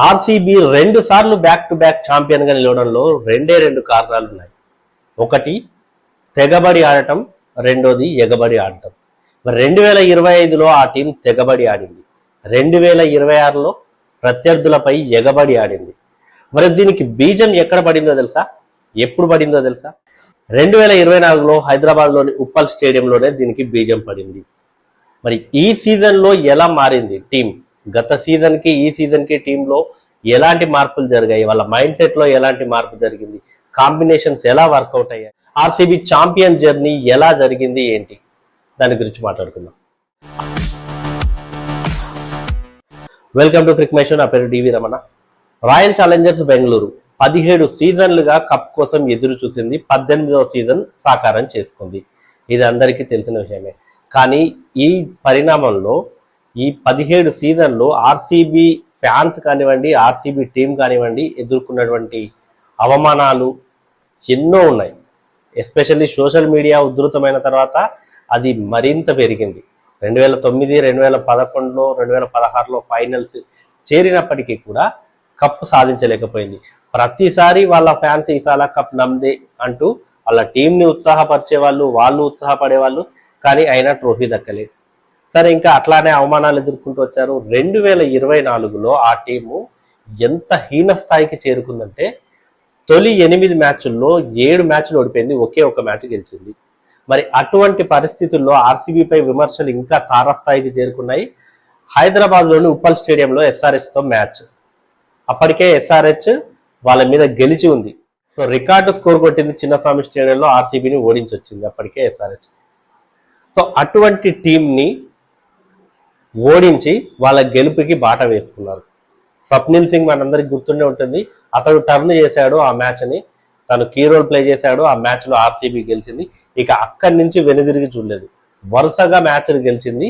RCB 2 సార్లు back to back champion గా నిలవడంలో రెండు కారణాలు ఉన్నాయి. ఒకటి తెగబడి ఆడటం, రెండోది ఎగబడి ఆడటం. మరి 2025లో ఆ టీం తెగబడి ఆడింది, 2026లో ప్రత్యర్థులపై ఎగబడి ఆడింది. మరి దీనికి బీజం ఎక్కడ పడిందో తెలుసా? ఎప్పుడు పడిందో తెలుసా? 2024లో హైదరాబాద్లోని ఉప్పల్ స్టేడియంలోనే దీనికి బీజం పడింది. మరి ఈ సీజన్లో ఎలా మారింది టీం? గత సీజన్కి ఈ సీజన్కి టీంలో ఎలాంటి మార్పులు జరిగాయి? వాళ్ళ మైండ్ సెట్లో ఎలాంటి మార్పు జరిగింది? కాంబినేషన్స్ ఎలా వర్కౌట్ అయ్యాయి? ఆర్సీబీ ఛాంపియన్ జర్నీ ఎలా జరిగింది ఏంటి? దాని గురించి మాట్లాడుకుందాం. Welcome to Crick my show. నా పేరు డివి రమణ. రాయల్ ఛాలెంజర్స్ బెంగళూరు 17 సీజన్లుగా కప్ కోసం ఎదురు చూసింది. 18వ సీజన్ సాకారం చేసుకుంది. ఇది అందరికీ తెలిసిన విషయమే. కానీ ఈ పరిణామంలో ఈ 17 సీజన్లో ఆర్సీబీ ఫ్యాన్స్ కానివ్వండి, ఆర్సీబీ టీం కానివ్వండి, ఎదుర్కొన్నటువంటి అవమానాలు ఎన్నో ఉన్నాయి. ఎస్పెషల్లీ సోషల్ మీడియా ఉధృతమైన తర్వాత అది మరింత పెరిగింది. 2009, 2011లో, 2016లో ఫైనల్స్ చేరినప్పటికీ కూడా కప్ సాధించలేకపోయింది. ప్రతిసారి వాళ్ళ ఫ్యాన్స్ ఈసారి కప్ నమ్దే అంటూ వాళ్ళ టీంని ఉత్సాహపరిచే వాళ్ళు ఉత్సాహపడేవాళ్ళు, కానీ అయినా ట్రోఫీ దక్కలేదు. సరే, ఇంకా అట్లానే అవమానాలు ఎదుర్కొంటూ వచ్చారు. 2024లో ఆ టీము ఎంత హీన స్థాయికి చేరుకుందంటే తొలి 8 మ్యాచ్ల్లో 7 మ్యాచ్లు ఓడిపోయింది, ఒకే ఒక మ్యాచ్ గెలిచింది. మరి అటువంటి పరిస్థితుల్లో ఆర్సీబీపై విమర్శలు ఇంకా తారస్థాయికి చేరుకున్నాయి. హైదరాబాద్లోని ఉప్పల్ స్టేడియంలో ఎస్ఆర్హెచ్తో మ్యాచ్. అప్పటికే ఎస్ఆర్హెచ్ వాళ్ళ మీద గెలిచి ఉంది. సో రికార్డు స్కోర్ కొట్టింది చిన్నస్వామి స్టేడియంలో, ఆర్సీబీని ఓడించి వచ్చింది అప్పటికే ఎస్ఆర్హెచ్. సో అటువంటి టీంని ఓడించి వాళ్ళ గెలుపుకి బాట వేసుకున్నారు. స్వప్నిల్ సింగ్ మనందరికి గుర్తుండే ఉంటుంది. అతడు టర్న్ చేశాడు ఆ మ్యాచ్ని, తను కీ రోల్ ప్లే చేశాడు. ఆ మ్యాచ్లో ఆర్సీబీ గెలిచింది. ఇక అక్కడి నుంచి వెనుదిరిగి చూడలేదు. వరుసగా మ్యాచ్లు గెలిచింది.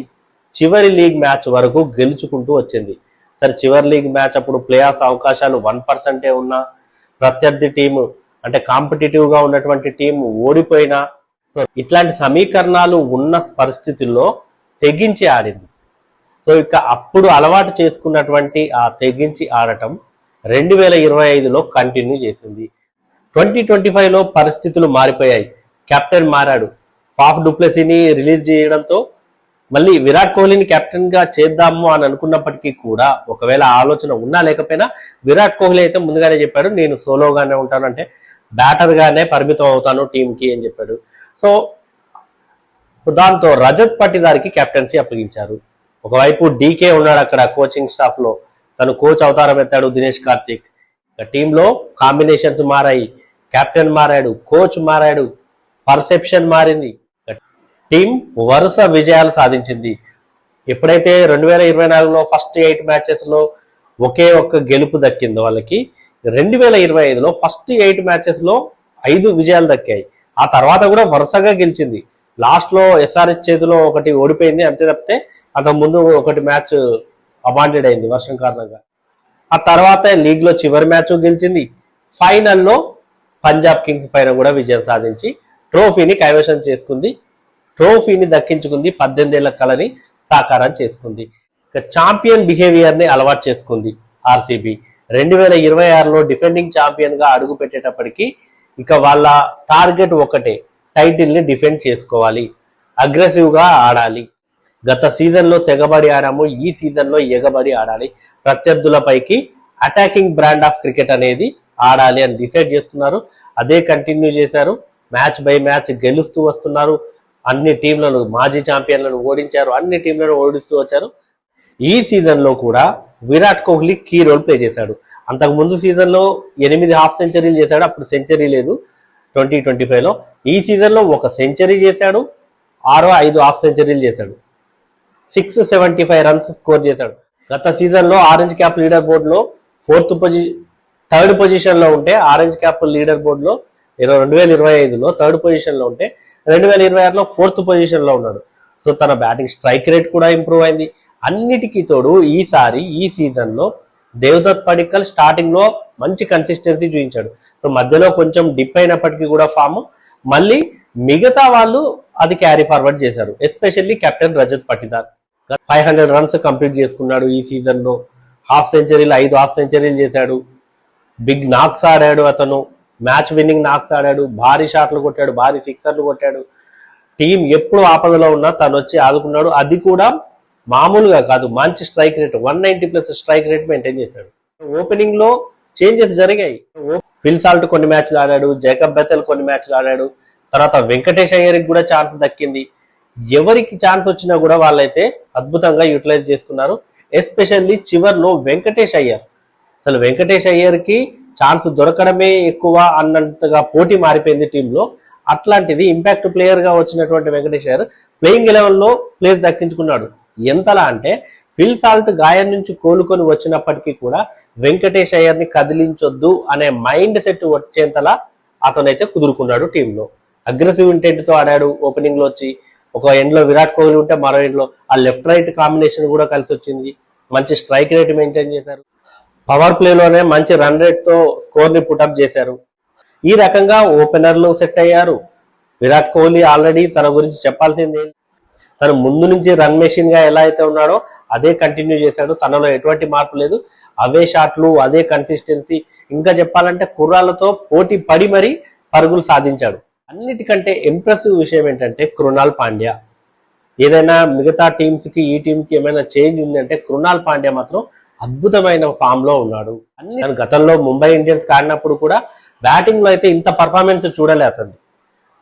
చివరి లీగ్ మ్యాచ్ వరకు గెలుచుకుంటూ వచ్చింది. సరే, చివరి లీగ్ మ్యాచ్ అప్పుడు ప్లే ఆఫ్ అవకాశాలు 1% ఉన్నా, ప్రత్యర్థి టీము అంటే కాంపిటేటివ్గా ఉన్నటువంటి టీం ఓడిపోయినా, సో ఇట్లాంటి సమీకరణాలు ఉన్న పరిస్థితుల్లో తెగించి ఆడింది. సో ఇక అప్పుడు అలవాటు చేసుకున్నటువంటి ఆ తెగించి ఆడటం 2025లో కంటిన్యూ చేసింది. 2025లో పరిస్థితులు మారిపోయాయి. కెప్టెన్ మారాడు. ఫాఫ్ డూప్లెసీని రిలీజ్ చేయడంతో మళ్ళీ విరాట్ కోహ్లీని కెప్టెన్ గా చేద్దాము అని అనుకున్నప్పటికీ కూడా, ఒకవేళ ఆలోచన ఉన్నా లేకపోయినా, విరాట్ కోహ్లీ అయితే ముందుగానే చెప్పాడు, నేను సోలోగానే ఉంటాను, అంటే బ్యాటర్ గానే పరిమితం అవుతాను టీంకి అని చెప్పాడు. సో దాంతో రజత్ పటిదారికి కెప్టెన్సీ అప్పగించారు. ఒకవైపు డీకే ఉన్నాడు అక్కడ కోచింగ్ స్టాఫ్ లో, తను కోచ్ అవతారం ఎత్తాడు దినేష్ కార్తిక్. టీంలో కాంబినేషన్స్ మారాయి, కెప్టెన్ మారాడు, కోచ్ మారాడు, పర్సెప్షన్ మారింది. టీం వరుస విజయాలు సాధించింది. ఎప్పుడైతే 2024లో ఫస్ట్ 8 మ్యాచెస్లో ఒకే ఒక్క గెలుపు దక్కిందో వాళ్ళకి, 2025లో ఫస్ట్ 8 మ్యాచెస్లో 5 విజయాలు దక్కాయి. ఆ తర్వాత కూడా వరుసగా గెలిచింది. లాస్ట్లో ఎస్ఆర్హెచ్ చేతిలో ఒకటి ఓడిపోయింది అంతే తప్పితే, అంతకుముందు ఒకటి మ్యాచ్ అబాండెడ్ అయింది వర్షం కారణంగా. ఆ తర్వాత లీగ్లో చివరి మ్యాచ్ గెలిచింది. ఫైనల్లో పంజాబ్ కింగ్స్ పైన కూడా విజయం సాధించి ట్రోఫీని కైవసం చేసుకుంది. ట్రోఫీని దక్కించుకుంది. 18 ఏళ్ల కలని సాకారం చేసుకుంది. ఇక ఛాంపియన్ బిహేవియర్ని అలవాటు చేసుకుంది ఆర్సీబీ. 2026లో డిఫెండింగ్ ఛాంపియన్గా అడుగు పెట్టేటప్పటికి ఇక వాళ్ళ టార్గెట్ ఒకటే, టైటిల్ని డిఫెండ్ చేసుకోవాలి, అగ్రెసివ్గా ఆడాలి. గత సీజన్లో తెగబడి ఆడాము, ఈ సీజన్లో ఎగబడి ఆడాలి, ప్రత్యర్థులపైకి అటాకింగ్ బ్రాండ్ ఆఫ్ క్రికెట్ అనేది ఆడాలి అని డిసైడ్ చేసుకున్నారు. అదే కంటిన్యూ చేశారు. మ్యాచ్ బై మ్యాచ్ గెలుస్తూ వస్తున్నారు. అన్ని టీంలను, మాజీ ఛాంపియన్లను ఓడించారు, అన్ని టీంలను ఓడిస్తూ వచ్చారు. ఈ సీజన్లో కూడా Virat Kohli key role play చేశాడు. అంతకుముందు సీజన్లో 8 హాఫ్ సెంచరీలు చేశాడు, అప్పుడు సెంచరీ లేదు 2025లో. ఈ సీజన్లో ఒక సెంచరీ చేశాడు, 5 హాఫ్ సెంచరీలు చేశాడు, 675 రన్స్ స్కోర్ చేశాడు. గత సీజన్లో ఆరెంజ్ క్యాప్ లీడర్ బోర్డులో థర్డ్ పొజిషన్లో ఉంటే, ఆరెంజ్ క్యాప్ లీడర్ బోర్డులో 2025లో థర్డ్ పొజిషన్లో ఉంటే, 2026లో 4th పొజిషన్లో ఉన్నాడు. సో తన బ్యాటింగ్ స్ట్రైక్ రేట్ కూడా ఇంప్రూవ్ అయింది. అన్నిటికీ తోడు ఈసారి ఈ సీజన్లో దేవదత్ పడిక్కల్ స్టార్టింగ్లో మంచి కన్సిస్టెన్సీ చూపించాడు. సో మధ్యలో కొంచెం డిప్ అయినప్పటికీ కూడా ఫామ్, మళ్ళీ మిగతా వాళ్ళు అది క్యారీ ఫార్వర్డ్ చేశారు. Especially captain Rajat Patidar 500 runs complete చేసుకున్నాడు ఈ సీజన్లో. హాఫ్ సెంచరీలు 5 హాఫ్ సెంచరీలు చేశాడు, బిగ్ నాక్స్ ఆడాడు, అతను మ్యాచ్ విన్నింగ్ నాక్స్ ఆడాడు, భారీ షాట్లు కొట్టాడు, భారీ సిక్సర్లు కొట్టాడు. టీం ఎప్పుడు ఆపదలో ఉన్నా తను వచ్చి ఆదుకున్నాడు. అది కూడా మామూలుగా కాదు, మంచి strike rate 190+ strike rate maintain చేశాడు. ఓపెనింగ్ లో చేంజెస్ జరిగాయి. ఫిల్ సాల్ట్ కొన్ని మ్యాచ్లు ఆడాడు, జేకబ్ బెథెల్ కొన్ని మ్యాచ్లు ఆడాడు, తర్వాత వెంకటేష్ అయ్యర్కి కూడా ఛాన్స్ దక్కింది. ఎవరికి ఛాన్స్ వచ్చినా కూడా వాళ్ళైతే అద్భుతంగా యూటిలైజ్ చేసుకున్నారు. ఎస్పెషల్లీ చివర్లో వెంకటేష్ అయ్యర్, అసలు వెంకటేష్ అయ్యర్కి ఛాన్స్ దొరకడమే ఎక్కువ అన్నంతగా పోటీ మారిపోయింది టీంలో. అట్లాంటిది ఇంపాక్ట్ ప్లేయర్ గా వచ్చినటువంటి వెంకటేష్ అయ్యర్ ప్లేయింగ్ 11లో ప్లేస్ దక్కించుకున్నాడు. ఎంతలా అంటే ఫిల్ సాల్ట్ గాయం నుంచి కోలుకొని వచ్చినప్పటికీ కూడా వెంకటేష్ అయ్యర్ని కదిలించొద్దు అనే మైండ్ సెట్ వచ్చేంతలా అతనైతే కుదురుకున్నాడు. టీంలో అగ్రెసివ్ ఇంటెంట్ తో ఆడాడు. ఓపెనింగ్ లో వచ్చి ఒక ఎండ్ లో విరాట్ కోహ్లీ ఉంటే మరో ఎండ్ లో ఆ లెఫ్ట్ రైట్ కాంబినేషన్ కూడా కలిసి వచ్చింది. మంచి స్ట్రైక్ రేట్ మెయింటైన్ చేశారు. పవర్ ప్లేలోనే మంచి రన్ రేట్ తో స్కోర్ ని పుటప్ చేశారు. ఈ రకంగా ఓపెనర్లు సెట్ అయ్యారు. విరాట్ కోహ్లీ ఆల్రెడీ తన గురించి చెప్పాల్సింది, తను ముందు నుంచి రన్ మెషిన్ గా ఎలా అయితే ఉన్నాడో అదే కంటిన్యూ చేశాడు. తనలో ఎటువంటి మార్పు లేదు. అవే షాట్లు, అదే కన్సిస్టెన్సీ, ఇంకా చెప్పాలంటే కుర్రాళ్లతో పోటీ పడి మరీ పరుగులు సాధించాడు. అన్నిటికంటే ఇంప్రెసివ్ విషయం ఏంటంటే కృణాల్ పాండ్యా. ఏదైనా మిగతా టీమ్స్ కి ఈ టీమ్ కి ఏమైనా చేంజ్ ఉందంటే కృణాల్ పాండ్యా మాత్రం అద్భుతమైన ఫామ్ లో ఉన్నాడు. గతంలో ముంబై ఇండియన్స్ ఆడినప్పుడు కూడా బ్యాటింగ్ లో అయితే ఇంత పర్ఫార్మెన్స్ చూడలే. అతను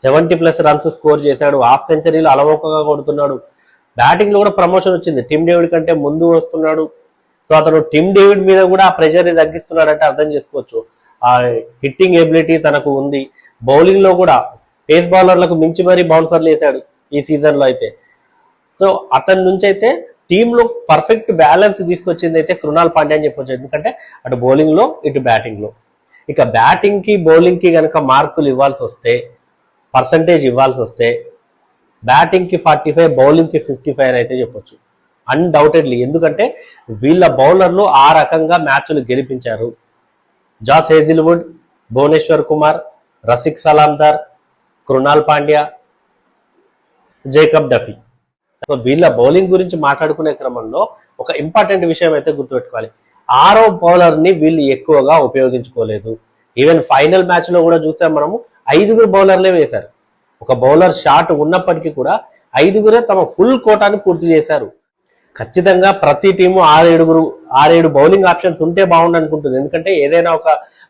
70+ రన్స్ స్కోర్ చేశాడు. హాఫ్ సెంచరీలు అలవోకగా కొడుతున్నాడు. బ్యాటింగ్ లో కూడా ప్రమోషన్ వచ్చింది. టిమ్ డేవిడ్ కంటే ముందు వస్తున్నాడు. సో అతను టిమ్ డేవిడ్ మీద కూడా ఆ ప్రెషర్ ని తగ్గిస్తున్నాడంటే అర్థం చేసుకోవచ్చు. ఆ హిట్టింగ్ ఎబిలిటీ తనకు ఉంది. బౌలింగ్ లో కూడా పేస్ బౌలర్లకు మించి మరీ బౌన్సర్లు వేశాడు ఈ సీజన్ లో అయితే. సో అతని నుంచి అయితే టీంలో పర్ఫెక్ట్ బ్యాలెన్స్ తీసుకొచ్చింది అయితే కృణాల్ పాండ్యా అని చెప్పొచ్చు. ఎందుకంటే అటు బౌలింగ్ లో ఇటు బ్యాటింగ్ లో. ఇక బ్యాటింగ్ కి బౌలింగ్ కి కనుక మార్కులు ఇవ్వాల్సి వస్తే, పర్సంటేజ్ ఇవ్వాల్సి వస్తే బ్యాటింగ్ కి 45, బౌలింగ్ కి 55 అని అయితే చెప్పొచ్చు అన్డౌటెడ్లీ. ఎందుకంటే వీళ్ళ బౌలర్లు ఆ రకంగా మ్యాచ్లు గెలిపించారు. Josh Hazlewood, Bhuvneshwar Kumar, Rasikh Salamdar, Krunal Pandya, Jacob Duffy. వీళ్ళ బౌలింగ్ గురించి మాట్లాడుకునే క్రమంలో ఒక ఇంపార్టెంట్ విషయం అయితే గుర్తుపెట్టుకోవాలి. 6వ బౌలర్ ని వీళ్ళు ఎక్కువగా ఉపయోగించుకోలేదు. ఈవెన్ ఫైనల్ మ్యాచ్ లో కూడా చూసాం మనము, 5 బౌలర్లే వేశారు. ఒక బౌలర్ షాట్ ఉన్నప్పటికీ కూడా 5 తమ ఫుల్ కోటాని పూర్తి చేశారు. ఖచ్చితంగా ప్రతి టీము 6-7 బౌలింగ్ ఆప్షన్స్ ఉంటే బాగుండు అనుకుంటుంది. ఎందుకంటే ఏదైనా ఒక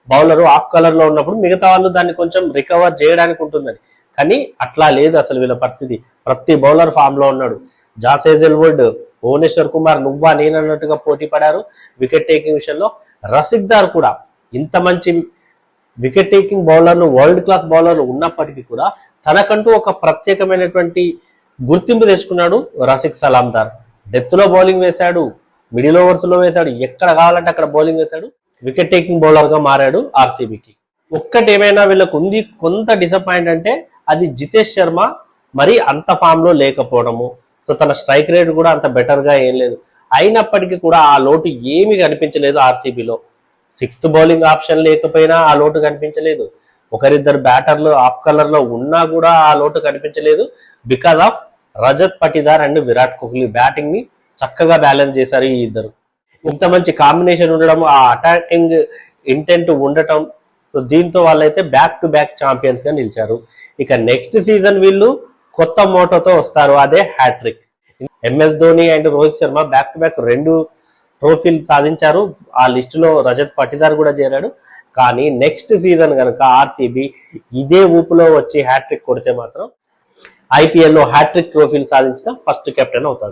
బౌలర్ ఆఫ్ కలర్ లో ఉన్నప్పుడు మిగతా వాళ్ళు దాన్ని కొంచెం రికవర్ చేయడానికి ఉంటుందని. కానీ అట్లా లేదు అసలు వీళ్ళ పరిస్థితి. ప్రతి బౌలర్ ఫామ్ లో ఉన్నాడు. జాస్ హేజల్వుడ్, భువనేశ్వర్ కుమార్ నువ్వా నేనన్నట్టుగా పోటీ పడారు వికెట్ టేకింగ్ విషయంలో. రసిక్ దార్ కూడా ఇంత మంచి వికెట్ టేకింగ్ బౌలర్లు, వరల్డ్ క్లాస్ బౌలర్లు ఉన్నప్పటికీ కూడా తనకంటూ ఒక ప్రత్యేకమైనటువంటి గుర్తింపు తెచ్చుకున్నాడు రసిక్ సలాందార్. డెత్ లో బౌలింగ్ వేశాడు, మిడిల్ ఓవర్స్ లో వేశాడు, ఎక్కడ కావాలంటే అక్కడ బౌలింగ్ వేశాడు. వికెట్ టేకింగ్ బౌలర్ గా మారాడు ఆర్సీబీకి. ఒక్కటి ఏమైనా వీళ్ళకు ఉంది కొంత డిసప్పాయింట్ అంటే అది జితేష్ శర్మ మరి అంత ఫామ్ లో లేకపోవడము. సో తన స్ట్రైక్ రేట్ కూడా అంత బెటర్ గా ఏం లేదు. అయినప్పటికీ కూడా ఆ లోటు ఏమీ కనిపించలేదు ఆర్సీబీలో. 6th బౌలింగ్ ఆప్షన్ లేకపోయినా ఆ లోటు కనిపించలేదు. ఒకరిద్దరు బ్యాటర్లు ఆఫ్ కలర్ లో ఉన్నా కూడా ఆ లోటు కనిపించలేదు. Because of Rajat Patidar and Virat Kohli batting ని చక్కగా బ్యాలెన్స్ చేశారు ఈ ఇద్దరు. ఇంత మంచి కాంబినేషన్ ఉండడం, ఆ అటాకింగ్ ఇంటెంట్ ఉండటం, సో దీంతో వాళ్ళైతే బ్యాక్ టు బ్యాక్ ఛాంపియన్స్ గా నిలిచారు. ఇక నెక్స్ట్ సీజన్ వీళ్ళు కొత్త మోటోతో వస్తారు, అదే hattrick. MS Dhoni and Rohit Sharma back to back 2 ట్రోఫీలు సాధించారు. ఆ లిస్టులో రజత్ పటిదార్ కూడా చేరాడు. కానీ నెక్స్ట్ సీజన్ కనుక ఆర్సీబీ ఇదే ఊపులో వచ్చి హ్యాట్రిక్ కొడితే మాత్రం ఐపీఎల్ లో హ్యాట్రిక్ ట్రోఫీలు సాధించిన ఫస్ట్ కెప్టెన్ అవుతాడు.